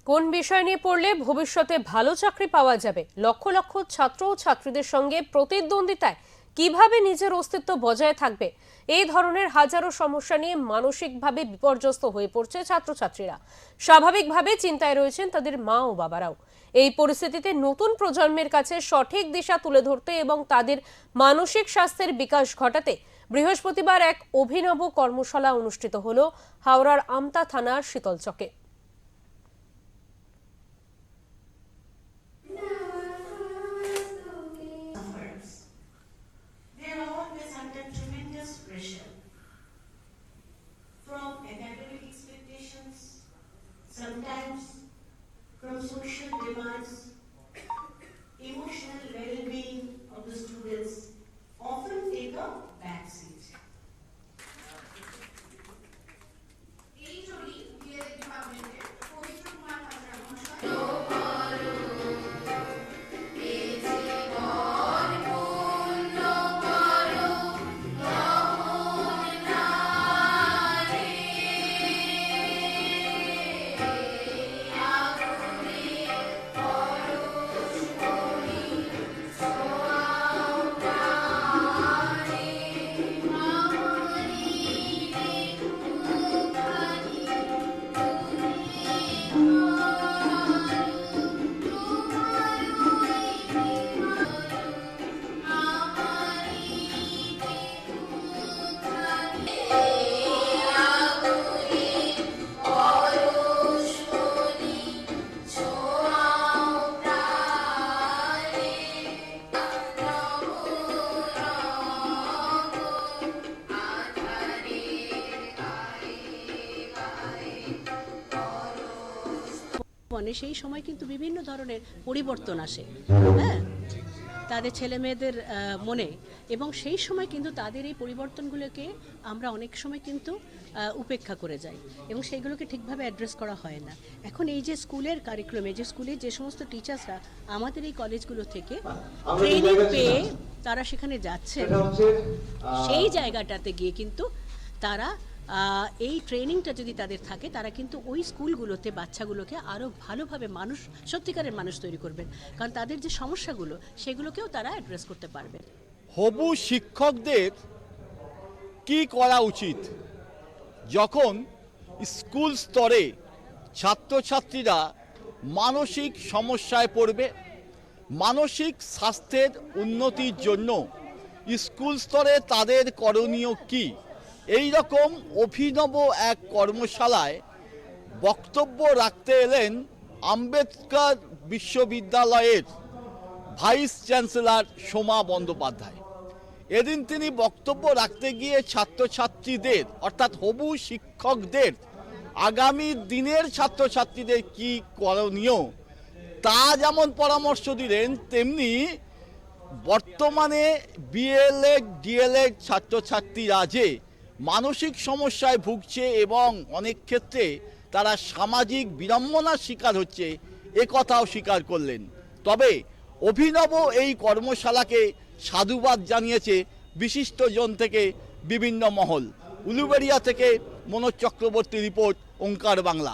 কোন বিষয় নিয়ে পড়লে ভবিষ্যতে ভালো চাকরি পাওয়া যাবে, লক্ষ লক্ষ ছাত্র ও ছাত্রীদের সঙ্গে প্রতিদ্বন্দ্বিতায় কিভাবে নিজের অস্তিত্ব বজায় থাকবে, এই ধরনের হাজারো সমস্যা নিয়ে মানসিকভাবে বিপর্যস্ত হয়ে পড়ছে ছাত্রছাত্রীরা। স্বাভাবিকভাবে চিন্তায় রয়েছেন তাদের মা ও বাবারাও। এই পরিস্থিতিতে নতুন প্রজন্মের কাছে সঠিক দিশা তুলে ধরতে এবং তাদের মানসিক স্বাস্থ্যের বিকাশ ঘটাতে বৃহস্পতিবার এক অভিনব কর্মশালা অনুষ্ঠিত হলো হাওড়ার আমতা থানার শীতলচকে। From academic expectations, sometimes from social demands, emotional well-being of the students often take a backseat. সেই সময় কিন্তু বিভিন্ন ধরনের পরিবর্তন আসে, হ্যাঁ, তাদের ছেলে মেয়েদের মনে, এবং সেই সময় কিন্তু তাদের এই পরিবর্তনগুলোকে আমরা অনেক সময় কিন্তু উপেক্ষা করে যাই এবং সেইগুলোকে ঠিকভাবে অ্যাড্রেস করা হয় না। এখন এই যে স্কুলের কারিকুলামে, যে স্কুলের যে সমস্ত টিচার্সরা আমাদের এই কলেজগুলো থেকে ট্রেনিং পেয়ে তারা সেখানে যাচ্ছে, সেই জায়গাটাতে গিয়ে কিন্তু তারা এই ট্রেনিংটা যদি তাদের থাকে, তারা কিন্তু ওই স্কুলগুলোতে বাচ্চাগুলোকে আরও ভালোভাবে মানুষ, সত্যিকারের মানুষ তৈরি করবেন, কারণ তাদের যে সমস্যাগুলো সেগুলোকেও তারা অ্যাড্রেস করতে পারবে। হবু শিক্ষকদের কি করা উচিত যখন স্কুল স্তরে ছাত্রছাত্রীরা মানসিক সমস্যায় পড়বে? মানসিক স্বাস্থ্যের উন্নতির জন্য স্কুল স্তরে তাদের করণীয় কি? এই রকম অভিনব এক কর্মশালায় বক্তব্য রাখতে এলেন আম্বেদকর বিশ্ববিদ্যালয়ের ভাইস চ্যান্সেলর সোমা বন্দ্যোপাধ্যায়। এদিন তিনি বক্তব্য রাখতে গিয়ে ছাত্রছাত্রীদের, অর্থাৎ হবু শিক্ষকদের আগামী দিনের ছাত্রছাত্রীদের কি করণীয় তা যেমন পরামর্শ দিলেন, তেমনি বর্তমানে বিএলএড ডিএলএড ছাত্রছাত্রীরা যে মানসিক সমস্যায় ভুগছে এবং অনেক ক্ষেত্রে তারা সামাজিক বিড়ম্বনার শিকার হচ্ছে, এ কথাও স্বীকার করলেন। তবে অভিনব এই কর্মশালাকে সাধুবাদ জানিয়েছে বিশিষ্টজন থেকে বিভিন্ন মহল। উলুবেড়িয়া থেকে মনোজ চক্রবর্তী রিপোর্ট, ওঙ্কার বাংলা।